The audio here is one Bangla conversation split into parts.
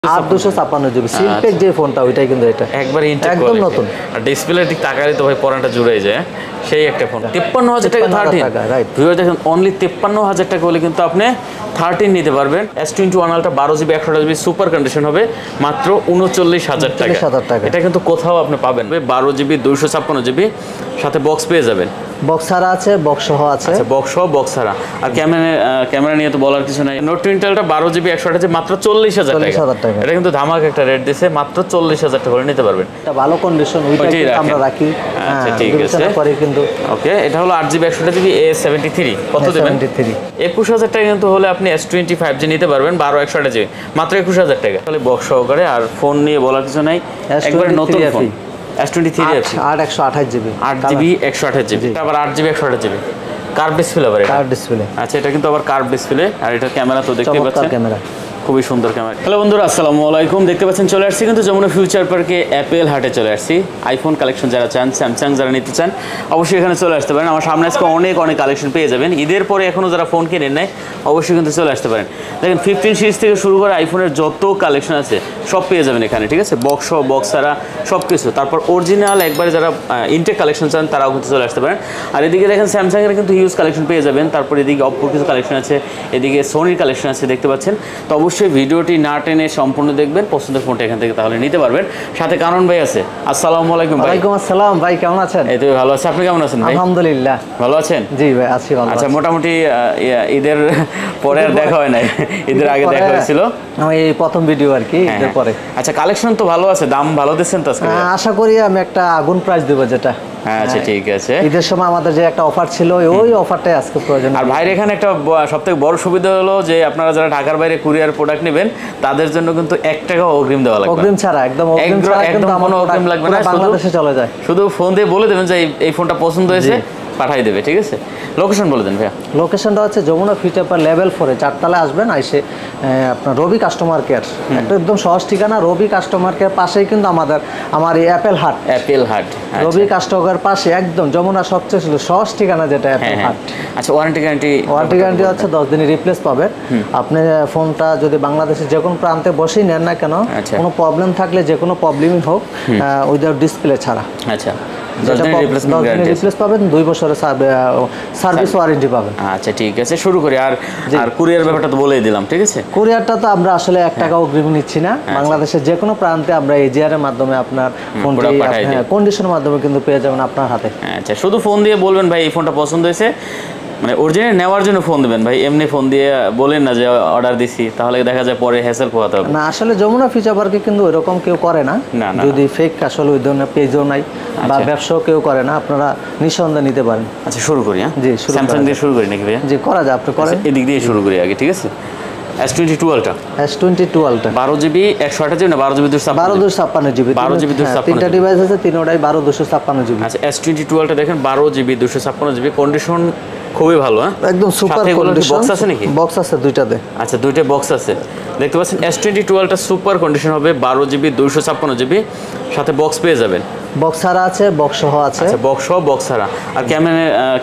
8 256 জিবি সিলপেক যে ফোনটা ওইটাই কিন্তু এটা একবার একদম নতুন। আর ডিসপ্লে ঠিক তাকালে তো ভাই পরানটা জুড়ে যায় সেই একটা ফোন 53000 টাকা 13 রাইট ভিউয়ার দেখেন অনলি 53000 টাকা হলে কিন্তু আপনি 13 নিতে পারবেন। S21 ultra 12GB 128GB super condition হবে মাত্র 39000 টাকা। এটা কিন্তু কোথাও আপনি পাবেন 12GB 256GB সাথে বক্স পেয়ে যাবেন। বক্স ছাড়া আছে, বক্স সহ আছে। আচ্ছা বক্স সহ বক্স ছাড়া। আর ক্যামেরা নিয়ে তো বলার কিছু নাই। নোট 20 আলট্রা 12GB 128GB মাত্র 40000 টাকা। এটা কিন্তু ধামাকা একটা রেট দিয়েছে, মাত্র 40000 টাকা করে নিতে পারবেন। এটা ভালো কন্ডিশন, ওইটাই আমরা রাখি। আচ্ছা ঠিক আছে পরে কিন্তু ওকে। এটা হলো 8GB 128GB A73 কত দেবেন? 21000 টাকা কিন্তু হলে আপনি S25G নিতে পারবেন 12 128GB মাত্র 21000 টাকা। তাহলে বক্স সহকারে। আর ফোন নিয়ে বলার কিছু নাই, একবারে নতুন phone S23 8 128GB 8GB 128GB আবার 8GB 128GB কার্ভ ডিসপ্লে আবার কার্ভ ডিসপ্লে। আচ্ছা এটা কিন্তু আবার কার্ভ ডিসপ্লে। আর এটা ক্যামেরা তো দেখতে পাচ্ছেন ক্যামেরা খুবই সুন্দর ক্যামেরা। হ্যালো বন্ধুরা আসসালামু আলাইকুম। দেখতে পাচ্ছেন চলে আসছি কিন্তু যমুনা ফিউচার পার্কে অ্যাপেল হাটে চলে আসছি। আইফোন কালেকশন যারা চান, স্যামসাং যারা নিতে চান অবশ্যই এখানে চলে আসতে পারেন। আমার সামনে আজকে অনেক কালেকশন পেয়ে যাবেন। ঈদের পরে এখনও যারা ফোন কিনেন নাই অবশ্যই কিন্তু চলে আসতে পারেন। দেখেন 15 সিরিজ থেকে শুরু করে আইফোনের যত কালেকশন আছে সব পেয়ে যাবেন এখানে, ঠিক আছে? বক্স সহ বক্স ছাড়া সব কিছু। তারপর অরিজিনাল একবারে যারা ইনটেক কালেকশন চান তারাও কিন্তু চলে আসতে পারেন। আর এদিকে দেখেন স্যামসাংয়ের কিন্তু হিউজ কালেকশন পেয়ে যাবেন। তারপর এদিকে অপ্পোর কিছু কালেকশন আছে, এদিকে সোনির কালেকশন আছে দেখতে পাচ্ছেন। তো অবশ্যই ভিডিওটি না টেনে সম্পূর্ণ দেখবেন, পছন্দের ফোনটা এখান থেকে তাহলে নিতে পারবেন। সাথে কানন ভাই আছে। আসসালামু আলাইকুম ভাই। ওয়ালাইকুম আসসালাম ভাই, কেমন আছেন? এই তো ভালো আছি, আপনি কেমন আছেন ভাই? আলহামদুলিল্লাহ ভালো আছেন। জি ভাই আছি ভালো। আচ্ছা মোটামুটি ঈদের পরে আর দেখা হয় নাই, ঈদের আগে দেখা হয়েছিল। এই প্রথম ভিডিও আর কি ঈদের পরে। আচ্ছা কালেকশন তো ভালো আছে, দাম ভালো দিচ্ছেন তো আজকে? আশা করি আমি একটা আগুন প্রাইস দেব যেটা। আচ্ছা ঠিক আছে। ঈদের সময় আমাদের যে একটা অফার ছিল ওই অফারটাই আজকে প্রয়োজন। আর ভাইয়ের এখানে একটা সবথেকে বড় সুবিধা হলো যে আপনারা যারা ঢাকার বাইরে কুরিয়ার প্রোডাক্ট নেবেন তাদের জন্য কিন্তু 1 টাকা অগ্রিম দেওয়া লাগবে। অগ্রিম ছাড়া একদম কোনো অগ্রিম লাগবে না, বাংলাদেশে চলে যায়। শুধু ফোন দিয়ে বলে দেবেন যে এই ফোনটা পছন্দ হয়েছে, পাঠাই দেবে, ঠিক আছে? লোকেশন বলে দেন ভাইয়া। লোকেশনটা হচ্ছে যমুনা ফিউচার পার্ক লেভেল 4 4তলায় আসবেন, আইসে আপনার রবি কাস্টমার কেয়ার, একটা একদম সহজ ঠিকানা। রবি কাস্টমার কেয়ার পাশেই কিন্তু আমার এই অ্যাপেল হাট। রবি কাস্টমার পাশে একদম যমুনা সবচেয়ে সহজ ঠিকানা যেটা অ্যাপেল হাট। আচ্ছা ওয়ারেন্টি গ্যারান্টি হচ্ছে 10 দিনের রিপ্লেস পাবেন। আপনি ফোনটা যদি বাংলাদেশের যে কোনো প্রান্তে বসেই নেন না কেন, কোনো প্রবলেম থাকলে যে কোনো প্রবলেমই হোক উইদাউট ডিসপ্লে ছাড়া, আচ্ছা 10 দিনের রিপ্লেস পাবেন, 2 বছরের সার্ভিস ওয়ারেন্টি পাবেন। আচ্ছা ঠিক আছে শুরু করি। আর কুরিয়ার ব্যাপারটা তো বলেই দিলাম, ঠিক আছে? কুরিয়ারটা তো আমরা আসলে 1 টাকা অগ্রিম নিচ্ছি না। বাংলাদেশের যে কোনো প্রান্তে আমরা এজিআর এর মাধ্যমে আপনার ফোনটি কন্ডিশনের মাধ্যমে কিন্তু পেয়ে যাবেন আপনার হাতে। আচ্ছা শুধু ফোন দিয়ে বলবেন ভাই এই ফোনটা পছন্দ হয়েছে, মানে অরিজিনাল নেওয়ার জন্য ফোন দেবেন ভাই। এমনি ফোন দিয়ে বলেন না যে অর্ডার দিছি, তাহলে দেখা যায় পরে হ্যাসেল পোহাতে হবে না। আসলে যমুনা ফিউচার পার্কে কিন্তু এরকম কেউ করে না। যদি ফেক আসলে ওই ধরনের পেজও নাই বা ব্যবসাও কেউ করে না, আপনারা নিঃসন্দেহে নিতে পারেন। আচ্ছা শুরু করি। হ্যাঁ জি স্যামসাং দিয়ে শুরু করি নাকি ভাইয়া? জি করা যায়, আপনি করেন। এদিক দিয়ে শুরু করি আগে, ঠিক আছে? S22 আলট্রা 12GB 128GB না 12GB 256GB 12GB 256GB তিনটা ডিভাইস আছে, তিনটাই 12 256GB। আচ্ছা S22 আলট্রা দেখেন 12GB 256GB কন্ডিশন খুবই ভালো। হ্যাঁ একদম সুপার কন্ডিশন। বক্স আছে নাকি? বক্স আছে দুইটাতে। আচ্ছা দুইটা বক্স আছে দেখতে পাচ্ছেন। S22 আলট্রা সুপার কন্ডিশন হবে 12GB 256GB সাথে বক্স পেয়ে যাবেন। বক্স ছাড়া আছে, বক্স সহ আছে। আচ্ছা বক্স সহ বক্স ছাড়া। আর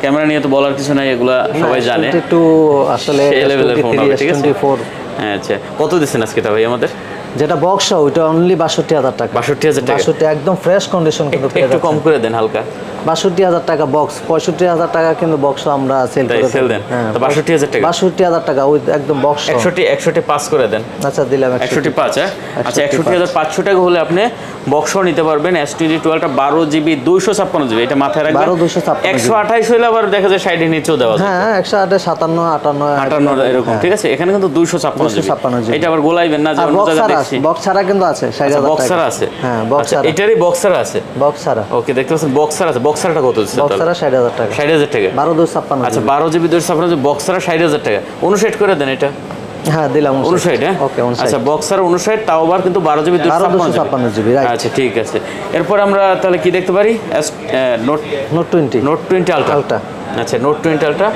ক্যামেরা নিয়ে তো বলার কিছু নাই, এগুলা সবাই জানে। একটু আসলে S24। আচ্ছা কত দিচ্ছেন আজকে এটা ভাই আমাদের? যেটা বক্স ওইটা অনলি 62000 টাকা। 62000 টাকা 62 একদম ফ্রেশ কন্ডিশন কিন্তু একটু কম করে দেন হালকা। 62000 টাকা বক্স, 65000 টাকা কিন্তু বক্স আমরা সেল দেন। তো 62000 টাকা 62000 টাকা ওই একদম বক্স 61 পাস করে দেন। আচ্ছা দিলাম 61 হ্যাঁ। আচ্ছা 61500 টাকা হলে আপনি বক্স নিতে পারবেন। S22 আলট্রা 12GB 256GB এটা মাথায় রাখবেন। 128 হলে আবার দেখা যায় 60 এর নিচেও দেওয়া যায়। হ্যাঁ 128 57 58 এরকম, ঠিক আছে? এখানে কিন্তু 256GB এটা আবার গোলাইবেন না যে অন্য জায়গায় দেখছি। বক্স ছাড়া কিন্তু আছে 60000 টাকা। বক্স ছাড়া আছে। হ্যাঁ বক্স ছাড়া। এটারই বক্স ছাড়া আছে। বক্স ছাড়া ওকে দেখতে পাচ্ছেন বক্স ছাড়া আছে। বক্স ছাড়াটা কত দিচ্ছে? বক্স ছাড়া 60000 টাকা। 60000 টাকা 12 256। আচ্ছা 12GB 256 বক্স ছাড়া 60000 টাকা। 59 করে দেন এটা। হ্যাঁ দিলাম 59। হ্যাঁ ওকে 59। আচ্ছা বক্স ছাড়া 59 তাও আবার কিন্তু 12GB 256GB রাইট। আচ্ছা ঠিক আছে। এরপর আমরা তাহলে কি দেখতে পারি? নোট 20 আলট্রা আচ্ছা নোট 20 আলট্রা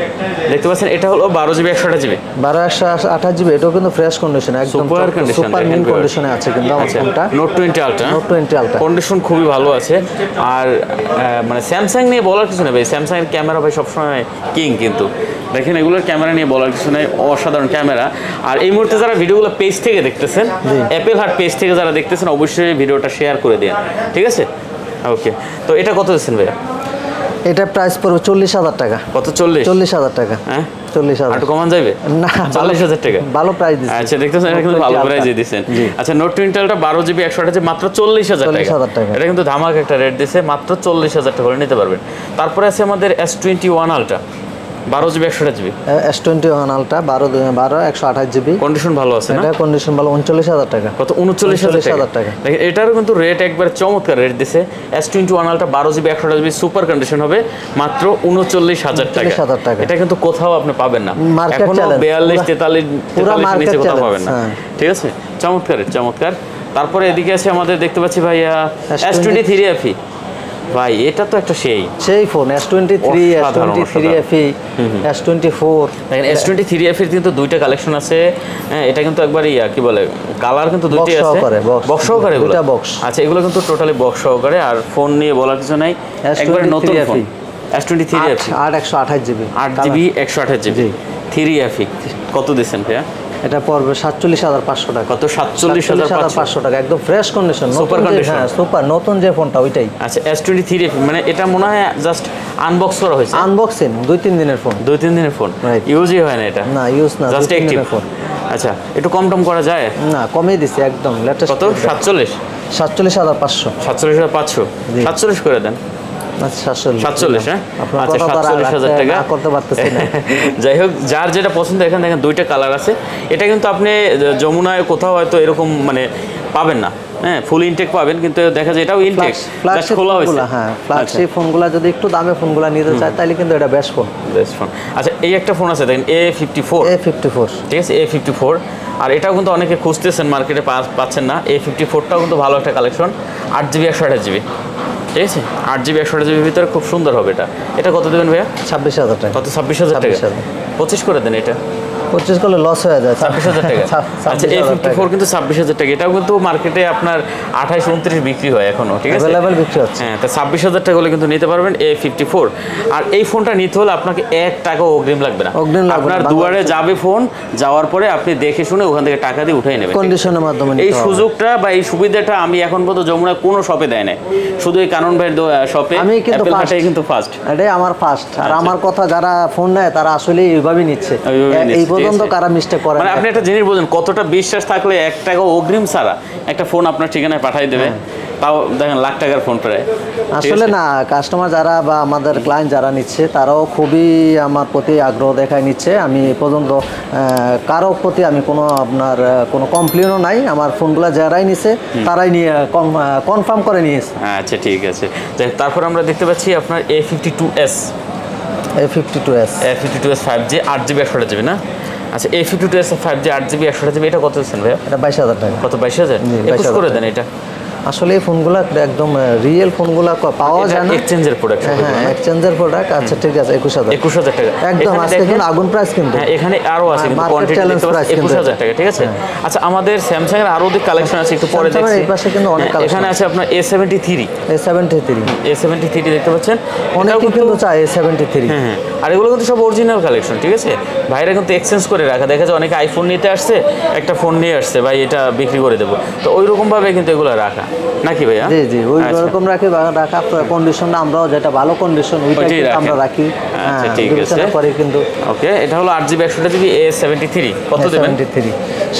দেখতে পাচ্ছেন, এটা হলো 12 জিবি 128 জিবি। 12 128 জিবি, এটাও কিন্তু ফ্রেশ কন্ডিশন, একদম সুপার কন্ডিশন, সুপার নিউ কন্ডিশনে আছে কিন্তু আমার ফোনটা। Note 20 ultra, note 20 ultra condition খুবই ভালো আছে। আর মানে স্যামসাং নিয়ে বলার কিছু নেই ভাই, স্যামসাং এর ক্যামেরা ভাই সবসময় কিং, কিন্তু দেখেন এগুলোর ক্যামেরা নিয়ে বলার কিছু নেই, অসাধারণ ক্যামেরা। আর এই মুহূর্তে যারা ভিডিওগুলো পেজ থেকে দেখতেছেন, অ্যাপেল হার্ট পেজ থেকে যারা দেখতেছেন, অবশ্যই ভিডিওটা শেয়ার করে দিন, ঠিক আছে? ওকে, তো এটা কত দিচ্ছেন ভাইয়া? এটা প্রাইস পড়বে 40,000 টাকা। কত? 40,000 টাকা। হ্যাঁ 40,000 একটু কমান যাবে না, 40,000 টাকা ভালো প্রাইস দিচ্ছেন। আচ্ছা দেখতেছেন, এটা কিন্তু ভালো প্রাইসে দিচ্ছেন। আচ্ছা নোট 20 আলট্রা 12 জিবি 128 জিবি মাত্র 40,000 টাকা। এটা কিন্তু ধামাকা একটা রেট দিছে, মাত্র 40,000 টাকা করে নিতে পারবেন। তারপরে আছে আমাদের S21 ultra 12 GB 128 GB. S21 ultra 12 128 GB, condition ভালো আছে না? এটা কন্ডিশন ভালো। 39,000 টাকা। কত? 39,000 টাকা। দেখেন এটারও কিন্তু রেট একবারে চমৎকার রেট দিছে। S21 ultra 12 GB 128 GB super condition হবে মাত্র 39,000 টাকা। এটা কিন্তু কোথাও আপনি পাবেন না, এখনো 42 43 43 নিচে কোথাও পাবেন না, ঠিক আছে? চমৎকার চমৎকার। তারপরে এদিকে আছে আমাদের দেখতে পাচ্ছি ভাইয়া S23 FE। ভাই এটা তো একটা সেই ফোন, S23 FE, S24। দেখেন S23 FE এর কিন্তু দুইটা কালেকশন আছে। হ্যাঁ এটা কিন্তু একবার কি বলে কালার কিন্তু দুইটাই আছে, বক্স সহকারে এগুলো। আচ্ছা এগুলো কিন্তু টোটালি বক্স সহকারে, আর ফোন নিয়ে বলার কিছু নাই, একবার নতুন phone. S23 FE 128 GB, 8 GB 128 GB 3 FE। কত দিচ্ছেন ভাইয়া? এটা পড়বে 47,500 টাকা। কত? 47,500 টাকা, একদম ফ্রেশ কন্ডিশন, সুপার কন্ডিশন। হ্যাঁ সুপার নতুন যে ফোনটা ওইটাই। আচ্ছা S23 FE মানে এটা মনে হয় জাস্ট আনবক্স করা হয়েছে, আনবক্সিং 2-3 দিনের ফোন, 2-3 দিনের ফোন, ইউজই হয় না এটা, না ইউজ না, জাস্ট অ্যাক্টিভ ফোন। আচ্ছা একটু কম টম করা যায় না? কমিয়ে দিছি একদম লেটেস্ট। কত? 47,500। 47,500 47 করে দেন। 47, হ্যাঁ আচ্ছা 47,000 টাকা করতে পারতেছি না। যাই হোক, যার যেটা পছন্দ, এখানে দেখেন দুইটা কালার আছে। এটা কিন্তু আপনি যমুনায় কোথাও হয়তো এরকম মানে পাবেন না, হ্যাঁ ফুল ইনটেক পাবেন, কিন্তু দেখা যায় এটাও ইনটেক খোলা হয়েছে। হ্যাঁ ফ্ল্যাগশিপ ফোনগুলো যদি একটু দামে ফোনগুলো নিতে চায় তাহলে কিন্তু এটা বেস্ট ফোন। আচ্ছা এই একটা ফোন আছে দেখেন A54, ঠিক আছে A54। আর এটাও কিন্তু অনেকে খুঁজতেছেন, মার্কেটে পাচ্ছেন না। A54টাও কিন্তু ভালো একটা কালেকশন, 8 জিবি 128 জিবি, ঠিক আছে? 8 জিবি 128 জিবির ভিতরে খুব সুন্দর হবে এটা। এটা কত দেবেন ভাইয়া? 26,000 টাকা। কত? 26,000 টাকা। 25 করে দেন এটা। 25 করলে লস হয়ে যায়। 26,000 টাকা। আচ্ছা A54 কিন্তু 26,000 টাকা। এটাও কিন্তু মার্কেটে আপনার 28 29 বিক্রি হয় এখনো, ঠিক আছে? अवेलेबल বিক্রি হচ্ছে। হ্যাঁ তা 26,000 টাকা হলে কিন্তু নিতে পারবেন A54। আর এই ফোনটা নিতে হলে আপনাকে 1 টাকাও অগ্রিম লাগবে না। আপনার দুয়ারে যাবে ফোন, যাওয়ার পরে আপনি দেখে শুনে ওখান থেকে টাকা দিয়ে উঠাই নেবেন কন্ডিশনের মাধ্যমে। এই সুযোগটা বা এই সুবিধাটা আমি এখন পর্যন্ত যমুনা কোনো শপে দেয় না, শুধু এই কানন ভাইয়ের শপে। আমি কিন্তু ফার্স্ট, এটাই আমার ফার্স্ট। আর আমার কথা যারা ফোন নেয় তারা আসলে এইভাবেই নিচ্ছে, এই পর্যন্ত কারা মিস্টেক করে। মানে আপনি একটা জিনিস বলেন, কতটা বিশ্বাস থাকলে 1 টাকা অগ্রিম ছাড়া একটা ফোন আপনার ঠিকানায় পাঠিয়ে দেবে, তাও দেখেন লাখ টাকার ফোন প্রায়। আসলে না, কাস্টমার যারা বা আমাদের ক্লায়েন্ট যারা নিচ্ছে তারাও খুবই আমার প্রতি আগ্রহ দেখায় নিচ্ছে। আমি পর্যন্ত কারো প্রতি আমি কোনো আপনার কোনো কমপ্লেনও নাই। আমার ফোনগুলো যারাই নিচ্ছে তারাই নিয়ে কনফার্ম করে নিয়েছে। আচ্ছা ঠিক আছে। তারপর আমরা দেখতে পাচ্ছি আপনার A52s 5G 8 জিবি 128 জিবি না? আচ্ছা A52s 5G 8 জিবি 128 জিবি, এটা কত দিচ্ছেন ভাইয়া? এটা 22,000 টাকা। কত? 22,000? 21 করে দেন এটা। আসলে এই ফোনগুলো একদম রিয়েল ফোনগুলো পাওয়া যায় না, এক্সচেঞ্জের প্রোডাক্ট। হ্যাঁ এক্সচেঞ্জের প্রোডাক্ট। আচ্ছা ঠিক আছে 21,000 টাকা একদম আজকে কিন্তু আগুন প্রাইস কিন্তু। হ্যাঁ এখানে আরো আছে কিন্তু কোয়ান্টিটি দেখতে পাচ্ছেন 21,000 টাকা, ঠিক আছে? আচ্ছা আমাদের স্যামসাং এর আরো অধিক কালেকশন আছে, একটু পরে দেখছি। এই পাশে কিন্তু অনেক কালেকশন এখানে আছে আপনার A73 দেখতে পাচ্ছেন, অনেকে কিন্তু চায় A73। হ্যাঁ আর এগুলো কিন্তু সব অরিজিনাল কালেকশন, ঠিক আছে? ভাইরা কিন্তু এক্সচেঞ্জ করে রাখা, দেখা যায় অনেকে আইফোন নিতে আসছে, একটা ফোন নিয়ে আসছে, ভাই এটা বিক্রি করে দেবো, তো ওই রকম ভাবে কিন্তু এগুলো রাখা নাকি ভাইয়া? জি জি ওই রকম রাখা কন্ডিশনটা আমরাও যেটা ভালো কন্ডিশন ওইটাই আমরা রাখি। আচ্ছা ঠিক আছে পরে কিন্তু ওকে। এটা হলো 8 জিবি 128 জিবি A73, কত দেবেন?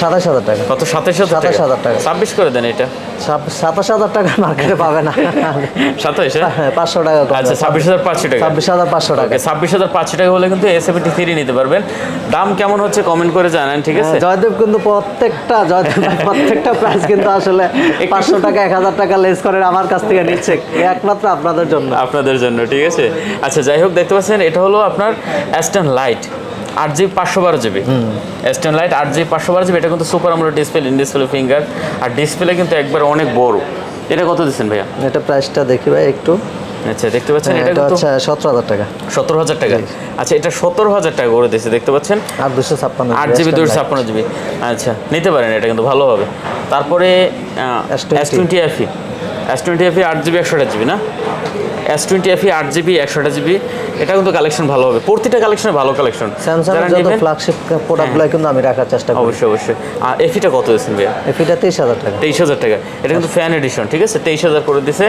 27,000 টাকা। কত? 27,000 টাকা। 26 করে দেন এটা। 27,000 টাকা মার্কেটে পাবে না। 27? হ্যাঁ 500 টাকা। আচ্ছা 26,500 টাকা। 26,500 টাকা। 26,500 টাকা হলে কিন্তু A73 নিতে পারবেন। দাম কেমন হচ্ছে কমেন্ট করে জানান, ঠিক আছে? জয়দেব কিন্তু প্রত্যেকটা প্রাইস কিন্তু আসলে 500 টাকা 1,000 টাকা লেস করে আমার কাছ থেকে নিচ্ছে, একমাত্র আপনাদের জন্য, ঠিক আছে? আচ্ছা যাই হোক, দেখতে পাচ্ছেন এটা হলো আপনার S10 Lite 8 GB 512 GB. S10 Lite 8 GB 512 GB, এটা কিন্তু super AMOLED display, in display finger, আর ডিসপ্লে কিন্তু একবার অনেক বড়। এটা কত দিচ্ছেন ভাইয়া? এটা প্রাইসটা দেখি ভাই একটু। আচ্ছা দেখতে পাচ্ছেন এটা কিন্তু হচ্ছে 17,000 টাকা। 17,000 টাকা। আচ্ছা এটা 17,000 টাকা করে দিয়েছে দেখতে পাচ্ছেন। আর 256 8GB 256GB। আচ্ছা নিতে পারেন, এটা কিন্তু ভালো হবে। তারপরে S20 FE 8GB 128GB না, S20 FE 8GB 128GB, এটা কিন্তু কালেকশন ভালো হবে। প্রতিটা কালেকশনে ভালো কালেকশন। স্যামসাং এর যত ফ্ল্যাগশিপ প্রোডাক্টগুলো কিন্তু আমি রাখার চেষ্টা করি। অবশ্যই অবশ্যই। আর এফিটা কত দিয়েছেন ভাইয়া? এফিটা 23,000 টাকা। 23,000 টাকা। এটা কিন্তু ফ্যান এডিশন, ঠিক আছে, 23,000 করে দিয়েছে।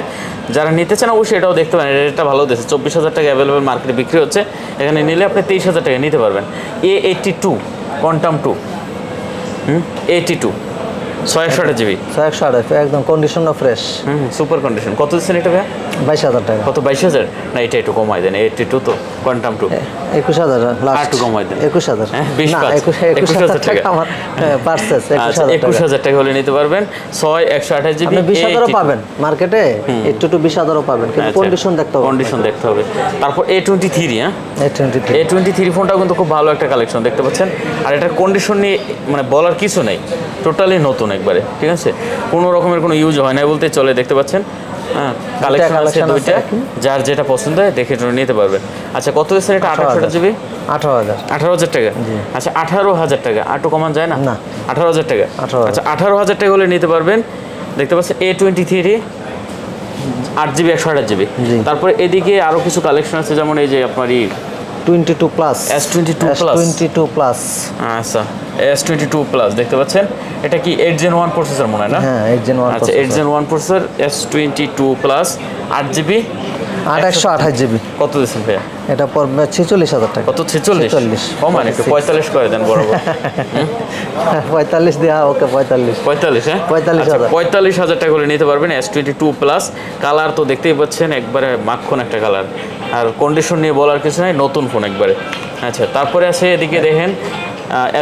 যারা নিতে চান অবশ্যই এটাও দেখতে পারেন, এটা ভালো দিয়েছে। 24,000 টাকা অ্যাভেলেবেল মার্কেটে বিক্রি হচ্ছে, এখানে নিলে আপনি 23,000 টাকা নিতে পারবেন। A82 কোয়ান্টাম 2 A82 628GB 628 একদম কন্ডিশন ফ্রেশ। Super condition. কত দিচ্ছেন এটা ভাইয়া? 22,000 টাকা। কত 22,000? না এটা একটু কমাই দেন, 82 তো কোয়ান্টাম 2 21,000 লাস্ট। একটু কমাই দেন। 21,000 হ্যাঁ, না 21,000 টাকা আমার পারচেজ। আচ্ছা 21,000 টাকা হলে নিতে পারবেন। 128GB আপনি 20,000 পাবেন মার্কেটে, একটু 20,000 পাবেন, কিন্তু কন্ডিশন দেখতে হবে। কন্ডিশন দেখতে হবে। তারপর A23 হ্যাঁ, A23 A23 ফোনটাও কিন্তু খুব ভালো একটা কালেকশন দেখতে পাচ্ছেন। আর এটার কন্ডিশন নিয়ে মানে বলার কিছু নেই, টোটালি নতুন একবারে, ঠিক আছে, কোনো রকমের কোনো ইউজ হয় না বলতে চলে। দেখতে পাচ্ছেন হ্যাঁ, কালেকশন আছে দুইটা, যার যেটা পছন্দ হয় দেখে নিতে পারবেন। আচ্ছা কত দিচ্ছেন এটা? 28GB 18,000 টাকা। আচ্ছা 18,000 টাকা আর একটু কমান যায় না? 18,000 টাকা। আচ্ছা 18,000 টাকা হলে নিতে পারবেন। দেখতে পাচ্ছেন A23 8GB 128GB। তারপরে এদিকে আরো কিছু কালেকশন আছে, যেমন এই যে আপনার 22 প্লাস S22 প্লাস। আচ্ছা S22 প্লাস দেখতে পাচ্ছেন, এটা কি 8 Gen 1 প্রসেসর মনে হয় না? হ্যাঁ 8 Gen 1। আচ্ছা 8 Gen 1 processor S22 plus 8GB 128GB। কত দিচ্ছেন ভাইয়া? এটা পড়বে 46,000 টাকা। কত 46? কমান একটু 45 করে দেন বরাবর। 45 দেয়া ওকে 45 হ্যাঁ 45,000 45,000 টাকা করে নিতে পারবেন S22 প্লাস। কালার তো দেখতেই পাচ্ছেন একবারে মাখন একটা কালার, আর কন্ডিশন নিয়ে বলার কিছু নাই, নতুন ফোন একবারে। আচ্ছা তারপরে আছে এদিকে দেখেন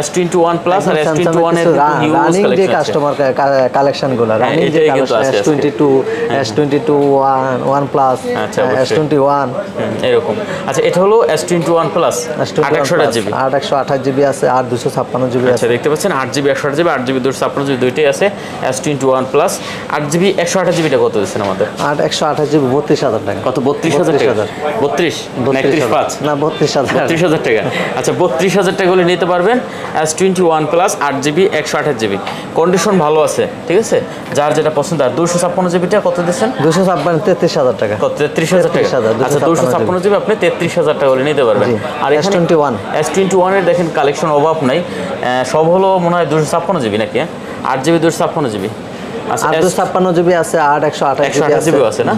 S21 প্লাস আর S21 এর রানিং যে কাস্টমার কালেকশনগুলো, রানিং যে S22 S22 1 প্লাস S21 এরকম। আচ্ছা এটা হলো S21 প্লাস 828GB আছে আর 256GB আছে। আচ্ছা দেখতে পাচ্ছেন 8GB 128GB 8GB 256GB দুইটাই আছে। S21 প্লাস 8GB 128GB টা কত দিচ্ছেন আমাদের? 128GB 32,000 টাকা। কত 32,000 টাকা? 32 না 32,000 টাকা। আচ্ছা 32,000 টাকা হলে নিতে পারবেন S21 plus 8GB 128GB। Condition ভালো আছে, ঠিক আছে, যার যেটা পছন্দ। আর 256GB টা কত দিচ্ছেন? 256 33,000 টাকা। কত 33,000 টাকা? আচ্ছা 256GB আপনি 33,000 টাকা হলে নিতে পারবেন। আর S21 এর দেখেন কালেকশন অভাব নাই, সব হলো মনে হয় 256GB নাকি? 8GB 256GB। আচ্ছা 256GB আছে, 128GB আছে না?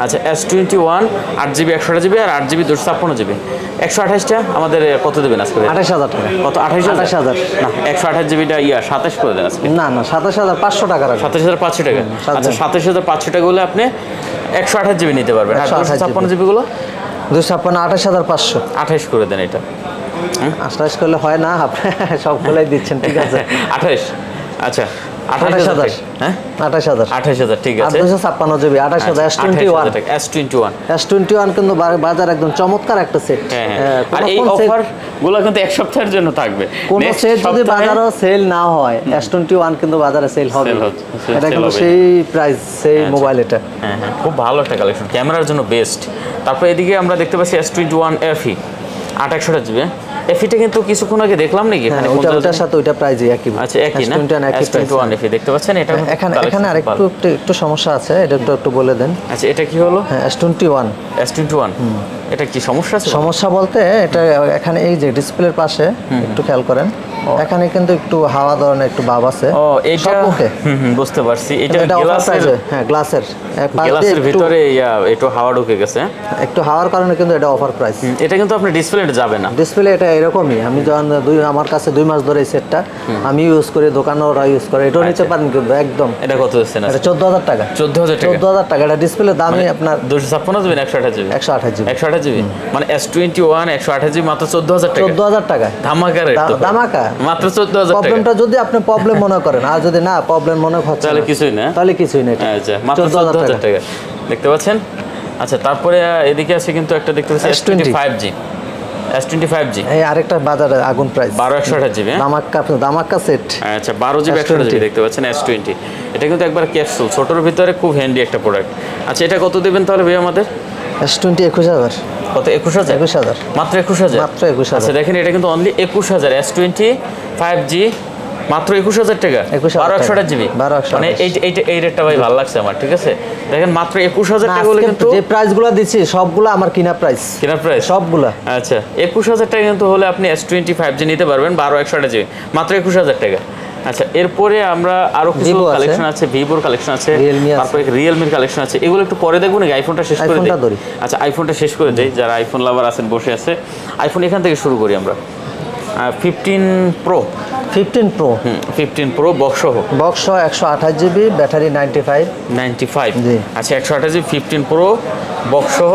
আচ্ছা S21 8GB 128GB আর 8GB 256GB। 128টা আমাদের কত দেবেন আজকে? 28,000 টাকা। কত 28,000? না 128GBটা 27 করে দেন আজকে। না 27,500 টাকা রাখুন। 27,500 টাকা। আচ্ছা 27,500 টাকা হলে আপনি 128GB নিতে পারবেন। আর 256GB গুলো 256 28 করে দেন। এটা 28 করলে হয় না, আপনি সবগুলাই দিচ্ছেন, ঠিক আছে। 28 আচ্ছা 28,000 হ্যাঁ 28,000 ঠিক আছে। 256GB 28,000 S21 কিন্তু বাজার একদম চমৎকার একটা সেট। আর এই অফার গুলো কিন্তু এক সপ্তাহের জন্য থাকবে। কোন সেট যদি বাজারে সেল না হয়, S21 কিন্তু বাজারে সেল হবে। এটা কিন্তু সেই প্রাইস, সেই মোবাইল এটা। হ্যাঁ খুব ভালো একটা কালেকশন, ক্যামেরার জন্য বেস্ট। তারপর এদিকে আমরা দেখতে পাচ্ছি S21 FE 828GB। এফিটা কিন্তু কিছুক্ষণ আগে দেখলাম নাকি এখানে, ওটার সাথে ওইটা প্রাইসই একই। আচ্ছা একই না? S21 FE দেখতে পাচ্ছেন। এটা এখানে আরেকটু সমস্যা আছে, এটা একটু বলে দেন। আচ্ছা এটা কি হলো? S21 এটা কি সমস্যা আছে? সমস্যা বলতে এটা এখানে এই যে ডিসপ্লের পাশে একটু খেয়াল করেন, এখানে কিন্তু একটু হাওয়া ধরনের একটু ভাব আছে। ও এটা বুঝতে পারছি, এটা গ্লাসের, হ্যাঁ গ্লাসের ভিতরে একটু হাওয়া ঢুকে গেছে, একটু হাওয়ার কারণে কিন্তু এটা অফার প্রাইস। এটা কিন্তু আপনি ডিসপ্লেতে যাবে না। ডিসপ্লে এটা এরকমই, আমি যখন আমার কাছে 2 মাস ধরে এই সেটটা আমি ইউজ করি, দোকানে ওরা ইউজ করে, এটাও নিতে পারেন কিন্তু একদম। এটা কত দিচ্ছেন? এটা 14,000 টাকা। 14,000 টাকা। এটা ডিসপ্লে দামই আপনার 256GB 128GB মানে S21 128GB মাত্র 14,000 টাকা। ধামাকা রেট, ধামাকা মাত্র 14,000 টাকা। প্রবলেমটা যদি আপনি প্রবলেম মনে করেন, আর যদি না প্রবলেম মনে হচ্ছে তাহলে কিছুই না, আচ্ছা মাত্র 14,000 টাকা দেখতে পাচ্ছেন। আচ্ছা তারপরে এদিকে আছে কিন্তু একটা দেখতে পাচ্ছি S25G এই আরেকটা বাজারে আগুন প্রাইস 12/128GB দামাক্কা সেট। আচ্ছা 12GB 128GB দেখতে পাচ্ছেন S20। এটা কিন্তু একবার ক্যাপসুল ছোটর ভিতরে খুব হ্যান্ডি একটা প্রোডাক্ট। আচ্ছা এটা কত দেবেন তাহলে ভাই আমাদের? S20 21,000 কত 21,000 21,000 মাত্র 21,000 মাত্র 21,000 আচ্ছা দেখেন এটা কিন্তু অনলি 21,000 S20 5G মাত্র 21,000 টাকা 12 জিবি মানে এই রেটটা ভাই ভালো লাগছে আমার ঠিক আছে দেখেন মাত্র 21,000 টাকা হলে কিন্তু যে প্রাইসগুলো দিচ্ছি সবগুলো আমার কিনা প্রাইস সবগুলো আচ্ছা 21,000 টাকা কিন্তু হলে আপনি S20 5G নিতে পারবেন 12 জিবি মাত্র 21,000 টাকা আচ্ছা এরপরে আমরা আরো কিছু কালেকশন আছে ভিভোর কালেকশন আছে তারপরে রিয়েলমির কালেকশন আছে এগুলো একটু পরে দেখবো নাকি আইফোনটা শেষ করে দিই আচ্ছা আইফোনটা শেষ করে দেই যারা আইফোন লাভার আছেন বসে আছে আইফোন এখান থেকে শুরু করি আমরা 15 প্রো 15 প্রো বক্স সহ 128 জিবি ব্যাটারি 95 আচ্ছা 128 জিবি 15 প্রো বক্স সহ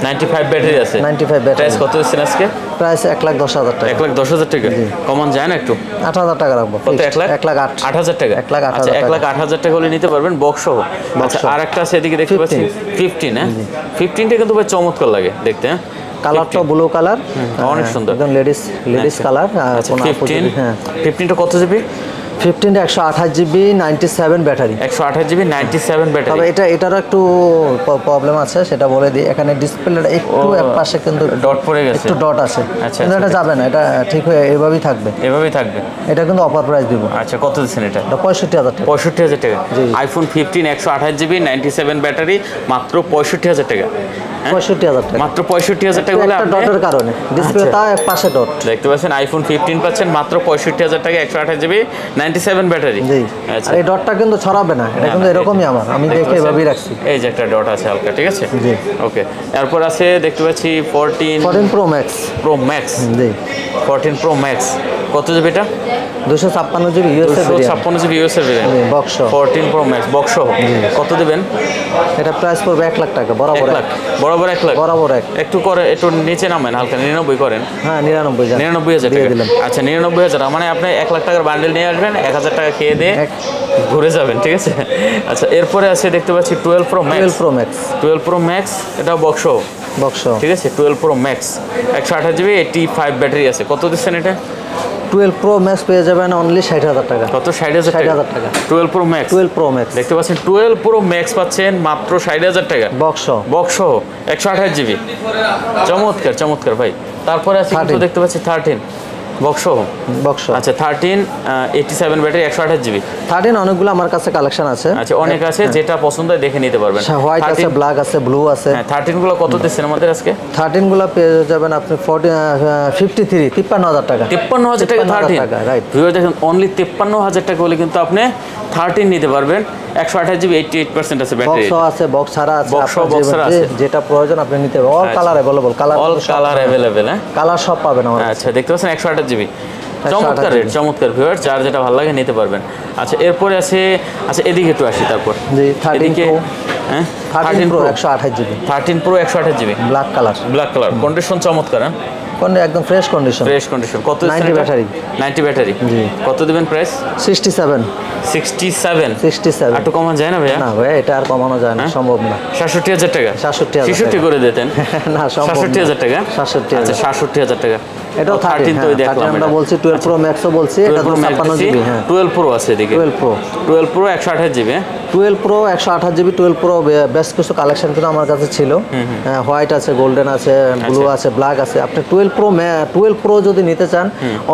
95 ব্যাটারি আছে 95 ব্যাটারি প্রাইস কত আছে আজকে প্রাইস 1,10,000 টাকা 1,10,000 টাকা কমন যায় না একটু 8,000 টাকা রাখবো কত 1,08,000 টাকা 1,08,000 টাকা হলে নিতে পারবেন বক্স সহ আচ্ছা আরেকটা আছে এদিকে দেখতে পাচ্ছি 15 হ্যাঁ 15টা কিন্তু ভাই চমৎকার লাগে দেখতে হ্যাঁ কালারটা ব্লু কালার অনেক সুন্দর একদম লেডিস কালার কোন 15টা কত GB 15 128 GB 97 battery 128 GB 97 battery তবে এটারও একটু প্রবলেম আছে সেটা বলে দিই এখানে ডিসপ্লেটা একটু এক পাশে কিন্তু ডট পড়ে গেছে একটু ডট আছে কিন্তু এটা যাবে না এটা ঠিক হয়ে এভাবেই থাকবে এটা কিন্তু অফার প্রাইস দিব আচ্ছা কত দিচ্ছেন এটা 65,000 টাকা 65,000 টাকা আইফোন 15 128 জিবি 97 ব্যাটারি মাত্র 65,000 টাকা 65,000 টাকা মাত্র 65,000 টাকা হলে আপনি ডটের কারণে ডিসপ্লেটা এক পাশে ডট দেখতে পাচ্ছেন আইফোন 15 পাচ্ছেন মাত্র 65,000 টাকা 128 জিবি 97 ব্যাটারি জি আচ্ছা এই ডটটা কিন্তু ছড়াবে না এটা কিন্তু এরকমই আমি দেখে এভাবেই রাখছি এই যে একটা ডট আছে হালকা ঠিক আছে জি ওকে এরপর আছে দেখতে পাচ্ছি 14 প্রো ম্যাক্স জি 14 প্রো ম্যাক্স কত জিবি এটা 256 GB USA 256 GB USA variant box 14 pro max box কত দিবেন এটা প্রাইস পড়বে 1 লাখ টাকা বরাবর 1 লাখ বরাবর একটু করে একটু নিচে নামেন হালকা 99 করেন হ্যাঁ 99,000 টাকা আচ্ছা 99,000 মানে আপনি 1 লাখ টাকার বান্ডেল নিয়ে আসবেন 1,000 টাকা খেয়ে দিয়ে ঘুরে যাবেন ঠিক আছে আচ্ছা এরপরে আছে দেখতে পাচ্ছি 12 প্রো ম্যাক্স এটা বক্স ঠিক আছে 12 প্রো ম্যাক্স 128 জিবি 85 ব্যাটারি আছে কত দিচ্ছেন এটা 12 প্রো ম্যাক্স পেয়ে যাবেন অনলি 60,000 টাকা কত 60,000 টাকা 12 প্রো ম্যাক্স দেখতে পাচ্ছেন 12 প্রো ম্যাক্স পাচ্ছেন মাত্র 60,000 টাকা বক্স 128 জিবি চমৎকার ভাই তারপরে আছে কিন্তু দেখতে পাচ্ছি 13 বক্স আচ্ছা 13 87 ব্যাটারি 128 জিবি 13 অনেকগুলো আমার কাছে কালেকশন আছে আচ্ছা অনেক আছে যেটা পছন্দ হয় দেখে নিতে পারবেন হোয়াইট আছে ব্ল্যাক আছে ব্লু আছে হ্যাঁ 13 গুলো কত দিচ্ছেন আমাদের আজকে 13 গুলো পেয়ে যাবেন আপনি 53,000 টাকা 53,000 টাকা 13 রাইট ভিউয়ার দেখেন অনলি 53,000 টাকা হলে কিন্তু আপনি 13 নিতে পারবেন 128 জিবি 88% আছে ব্যাটারি বক্স আছে বক্স ছাড়া আছে যেটা প্রয়োজন আপনি নিতে পারবেন all colour available colour available হ্যাঁ কালার সব পাবেন আমাদের আচ্ছা দেখতে পাচ্ছেন 128 জিবি চমৎকার ভিউয়ার যার যেটা ভালো লাগে নিতে পারবেন আচ্ছা এরপরে আছে আচ্ছা এদিকে একটু আসি তারপর জি 13 প্রো হ্যাঁ 13 pro 128 GB 13 pro 128 GB black colour condition চমৎকার হ্যাঁ একদম ফ্রেশ কন্ডিশন কত 90 ব্যাটারি জি কত দিবেন প্রাইস 67 একটু কমানো যায় না ভাইয়া না ভাই এটা আর কমানো যায় না সম্ভব না 66,000 টাকা 66 করে দিতেন না সম্ভব 66,000 টাকা 66,000 টাকা এটাও 13 তো দেখলাম আমরা বলছি 12 প্রো ম্যাক্সও বলছি এটা 256 জিবি হ্যাঁ 12 প্রো আছে এদিকে 12 pro 128 GB 12 pro 128 GB 12 pro বেশ কিছু কালেকশন কিন্তু আমার কাছে ছিল হোয়াইট আছে গোল্ডেন আছে ব্লু আছে ব্ল্যাক আছে আপনি 12 প্রো যদি নিতে চান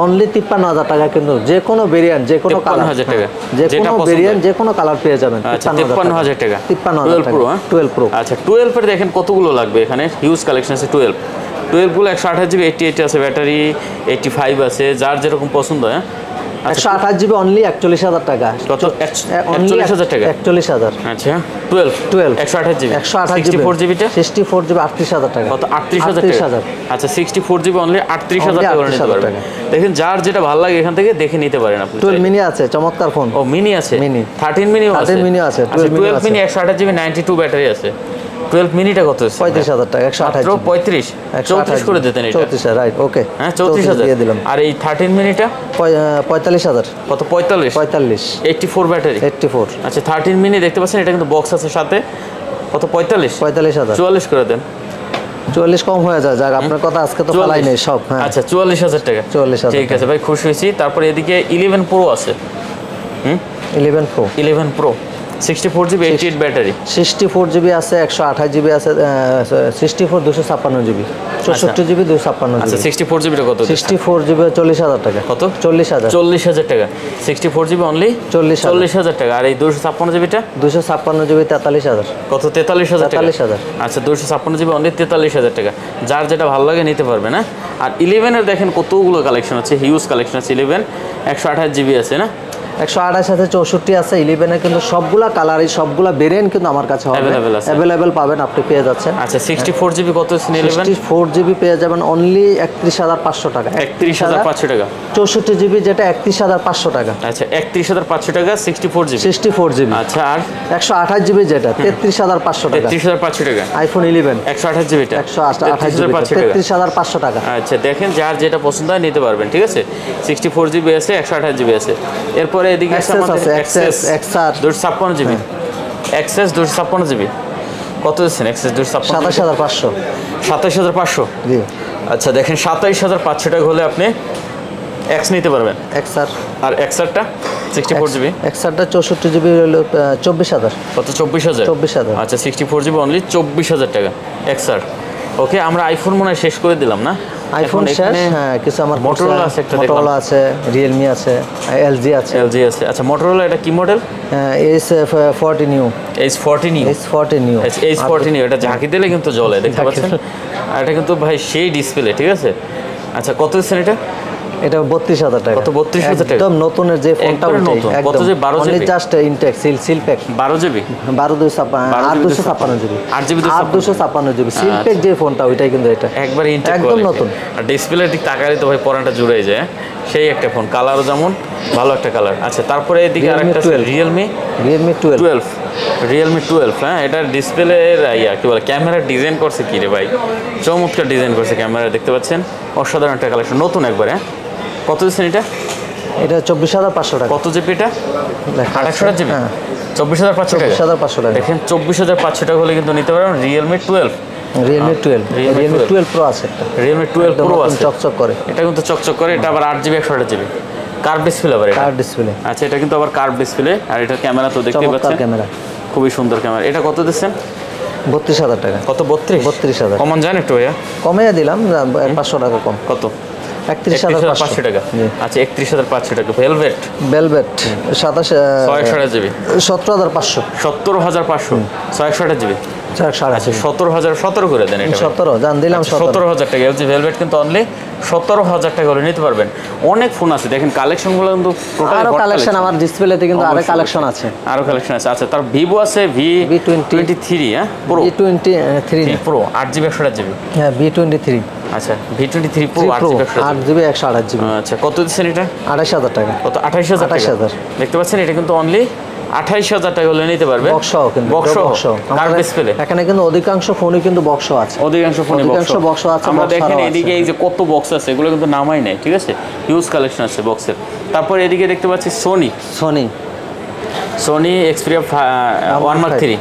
অনলি 53,000 টাকা কিন্তু যে কোনো ভেরিয়েন্ট যে কোনো কালার 53,000 টাকা যে কোনো ভেরিয়েন্ট যে কোনো কালার পেয়ে যাবেন 53,000 টাকা 53,000 টাকা 12 প্রো আচ্ছা 12 এর দেখেন কতগুলো লাগবে এখানে হিউজ কালেকশন আছে 12 গুলো 128 জিবি 88 আছে ব্যাটারি 85 আছে যার যেরকম পছন্দ হয় 128 জিবি অনলি 41,000 টাকা কত 41,000 টাকা 41,000 আচ্ছা 12 128 জিবি 64 জিবিটা 64 জিবি 38,000 টাকা কত 38,000 টাকা আচ্ছা 64 জিবি অনলি 38,000 টাকা করে নিতে পারবেন দেখেন যার যেটা ভালো লাগে এখান থেকে দেখে নিতে পারেন আপনি 12 মিনি আছে চমৎকার ফোন ও মিনি আছে 13 মিনিও আছে 12 মিনি 128 জিবি 92 ব্যাটারি আছে 12 মিনিটা কত আছে 35,000 টাকা 128 34 করে দিতেন এটা 34 রাইট ওকে হ্যাঁ 34,000 দিয়ে দিলাম আর এই 13 মিনিটা 45,000 কত 45 84 ব্যাটারি 84 আচ্ছা 13 মিনি দেখতে পাচ্ছেন এটা কিন্তু বক্স আছে সাথে কত 45,000 44 করে দেন 44 কম হয়ে যায় যাক আপনার কথা আজকে তো ফলাই নেই সব হ্যাঁ আচ্ছা 44,000 টাকা 44,000 ঠিক আছে ভাই খুশি হয়েছি তারপর এদিকে 11 প্রো আছে 11 প্রো 64 জিবি 88 ব্যাটারি 64 জিবি আছে, 128 জিবি আছে, 64 256 জিবি, 64 জিবি 256 আচ্ছা জিবি। 64 জিবিটা কত? 64 জিবি 40,000 টাকা। কত? 40,000। 40,000 টাকা। 64 জিবি অনলি 40,000 টাকা। আর এই 256 জিবিটা 256 জিবি 43,000। কত? 43,000 টাকা। 43,000। আচ্ছা 256 জিবি অনলি 43,000 টাকা। যার যেটা ভালো লাগে নিতে পারবে না। আর 11 এর দেখেন কতগুলো কালেকশন আছে, হিউজ কালেকশন আছে। 11 128 জিবি আছে না? 128 আছে, 64 আছে, 11 এ কিন্তু সবগুলা কালারই, সবগুলা ভেরিয়েন্ট কিন্তু আমার কাছে হবে, अवेलेबल পাবেন, আপনি পেয়ে যাচ্ছেন। আচ্ছা 64 জিবি কত আছে? 64 জিবি পেয়ে যাবেন অনলি 31,500 টাকা। 31,500 টাকা। 64 জিবি যেটা 31,500 টাকা। আচ্ছা 31,500 টাকা 64 জিবি। 64 জিবি। আচ্ছা আর 128 জিবি যেটা 33,500 টাকা। 33,500 টাকা। আইফোন 11 128 জিবিটা 128 জিবি 33,500 টাকা। আচ্ছা দেখেন যার যেটা পছন্দ হয় নিতে পারবেন, ঠিক আছে। 64 জিবি আছে, 128 জিবি আছে। এরপরে এদিকে আছে আমাদের XS XR 256 GB. XS 256 GB কত দিচ্ছেন? এক্সেস 256 27,500। 27,500 জি। আচ্ছা দেখেন 27,500 টাকা হলে আপনি এক্স নিতে পারবেন। XR আর এক্সআরটা 64 জিবি XRটা 64 জিবি হলো 24,000। কত? 24,000। 24,000। আচ্ছা 64 জিবি অনলি 24,000 টাকা এক্সআর। ওকে আমরা আইফোন মনে হয় শেষ করে দিলাম না? আইফোন শেষ। হ্যাঁ কিছু আমার মোটরোলা আছে, একটা মোটরোলা আছে, রিয়েলমি আছে, এলজি আছে। এলজি আছে। আচ্ছা মোটরোলা এটা কি model? H40 new. H40 new. H40 new. H40 new. এটা ঝাঁকি দিলে কিন্তু জ্বলে, দেখতে পাচ্ছেন। আর এটা কিন্তু ভাই সেই ডিসপ্লে, ঠিক আছে। আচ্ছা কত দিচ্ছেন এটা? এটা 32,000 টাকা। কত? 32,000 টাকা। একদম নতুনের যে ফোনটা ওইটাই একদম। কত? যে 12 GB just intact seal pack 12 GB 256 GB 8 GB 256 GB seal pack যে ফোনটা ওইটাই কিন্তু এটা একবার ইনটেক একদম নতুন। আর ডিসপ্লের দিক তাকালে তো ভাই পরানটা জুড়ে যায়। সেই একটা ফোন, কালারও যেমন ভালো একটা কালার। আচ্ছা তারপরে এদিকে আরেকটা রিয়েলমি 12 রিয়েলমি 12। হ্যাঁ এটার ডিসপ্লের কি বলে ক্যামেরার ডিজাইন করছে কি রে ভাই, চমৎকার ডিজাইন করছে ক্যামেরা, দেখতে পাচ্ছেন। অসাধারণ একটা কালেকশন, নতুন একবার। হ্যাঁ কত দিচ্ছেন এটা? এটা 24,500 টাকা। কত জিবি এটা? 28 জিবি। 24,500 টাকা। 24,500 টাকা। দেখেন 24,500 টাকা হলে কিন্তু নিতে পারবেন রিয়েলমি 12। রিয়েলমি 12 প্রো আছে একটা। রিয়েলমি 12 প্রো আছে, চকচক করে। এটা কিন্তু চকচক করে। এটা আবার 8 জিবি 128 জিবি কার্ভ ডিসপ্লে আবার এটা। Curve display. আচ্ছা এটা কিন্তু আবার কার্ভ ডিসপ্লে। আর এটা ক্যামেরা তো দেখতে পাচ্ছেন, ক্যামেরা খুবই সুন্দর ক্যামেরা। এটা কত দিচ্ছেন? 32,000 টাকা। কত? 32,000। কমান জান একটু ভাইয়া? কমিয়ে দিলাম 500 টাকা কম। কত? 31,500 টাকা। আচ্ছা 31,500 টাকা। Velvet 128 GB 17,500 17,500 128 GB. আচ্ছা 17,000 17 করে দেন এটা। 17 জান দিলাম 17,000 টাকা। এলজি ভেলভেট কিন্তু অনলি 17,000 টাকা হলে নিতে পারবেন। অনেক ফোন আছে দেখেন, কালেকশনগুলো কিন্তু টোটাল আরো কালেকশন আমার ডিসপ্লেতে কিন্তু আরো কালেকশন আছে। আরো কালেকশন আছে। আচ্ছা তার ভিভো আছে V23 হ্যাঁ pro. V23 pro 8 GB 128 GB. হ্যাঁ V23। আচ্ছা V23 প্রো 8 জিবি 128 জিবি। আচ্ছা কত দিচ্ছেন এটা? 28,000 টাকা। কত? 28,000 টাকা। দেখতে পাচ্ছেন এটা কিন্তু অনলি 28,000 টাকা হলে নিতে পারবে। বক্সও কিন্তু বক্সও কার্ভ ডিসপ্লে। এখানে কিন্তু অধিকাংশ ফোনই কিন্তু বক্সও আছে। অধিকাংশ ফোনে বক্স আছে। আমরা দেখেন এদিকে এই যে কত বক্স আছে, এগুলো কিন্তু নামাই নাই, ঠিক আছে। হিউজ কালেকশন আছে বক্সের। তারপর এদিকে দেখতে পাচ্ছি Sony Xperia 1 Mark 3।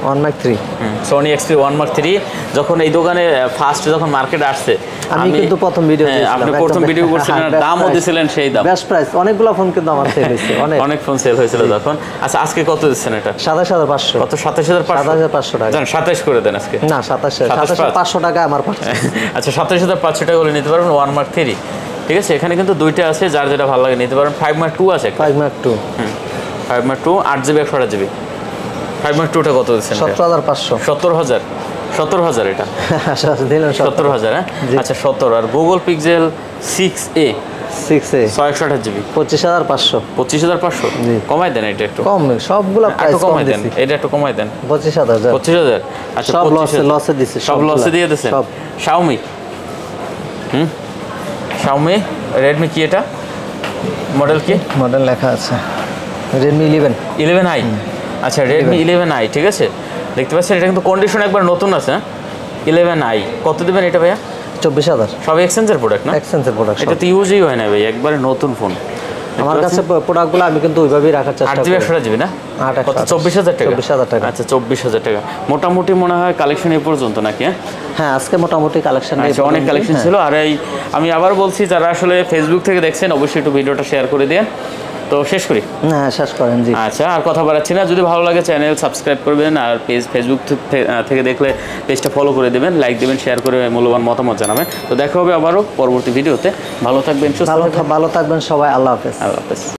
Sony Xperia 1 Mark 3 যখন এই দোকানে ফার্স্ট যখন মার্কেটে আসছে, আমি কিন্তু প্রথম ভিডিও দিয়েছিলাম। আপনি প্রথম ভিডিও করছিলেন, দামও দিয়েছিলেন সেই দাম, বেস্ট প্রাইস। অনেকগুলো ফোন কিন্তু আমার সেল হয়েছে, অনেক ফোন সেল হয়েছিল তখন। আচ্ছা আজকে কত দিচ্ছেন এটা? 27,500। কত? 27,500 টাকা। জান 27 করে দেন আজকে। না 27,500 টাকা আমার পাচ্ছে। আচ্ছা 27,500 টাকা হলে নিতে পারবেন 1 Mark 3, ঠিক আছে। এখানে কিন্তু দুইটা আছে, যার যেটা ভালো লাগে নিতে পারেন। 5 Mark 2 আছে। 5 Mark 2 5 Mark 2 8 GB 128 GB. 5 Mark 2টা কত দিচ্ছেন? 17,500। 17,000 এটা। 17,000 হ্যাঁ। আচ্ছা 17। আর গুগল পিক্সেল 6a 628 জিবি 25,500। 25,500 কমাই দেন এটা একটু। কম সবগুলো প্রাইস কমাই দেন, এটা একটু কমাই দেন। 25,000। 25,000। আচ্ছা সব লসে দিছে, সব লসে দিয়ে দিছেন। Xiaomi Xiaomi Redmi কি এটা মডেল কি? মডেল লেখা আছে Redmi 11i। আচ্ছা Redmi 11i, ঠিক আছে। দেখতে পাচ্ছেন এটা কিন্তু কন্ডিশন একবার নতুন আছে। 11i কত দিবেন এটা ভাইয়া? 24,000। সব এক্সচেঞ্জের প্রোডাক্ট না? এক্সচেঞ্জের প্রোডাক্ট। এটা তো ইউজই হয় না ভাই, একবারে নতুন ফোন। আমার কাছে প্রোডাক্টগুলো আমি কিন্তু ওইভাবেই রাখার চেষ্টা করি। 8 জিবি 128 জিবি না? কত? 24,000 টাকা। 24,000 টাকা। আচ্ছা 24,000 টাকা মোটামুটি মনে হয় কালেকশন এই পর্যন্ত নাকি? হ্যাঁ আজকে মোটামুটি কালেকশন আচ্ছা অনেক কালেকশন ছিল। আর এই আমি আবার বলছি, যারা আসলে ফেসবুক থেকে দেখছেন অবশ্যই একটু ভিডিওটা শেয়ার করে দিন। তো শেষ করি। হ্যাঁ, শেষ করেন। জি আচ্ছা, আর কথা বাড়াচ্ছি না। যদি ভালো লাগে চ্যানেল সাবস্ক্রাইব করবেন, আর ফেসবুক থেকে দেখলে পেজটা ফলো করে দেবেন, লাইক দেবেন, শেয়ার করে মূল্যবান মতামত জানাবেন। তো দেখা হবে আবারও পরবর্তী ভিডিওতে। ভালো থাকবেন, সুস্থ থাকবেন। ভালো থাকবেন সবাই। আল্লাহ হাফেজ। আল্লাহ হাফেজ।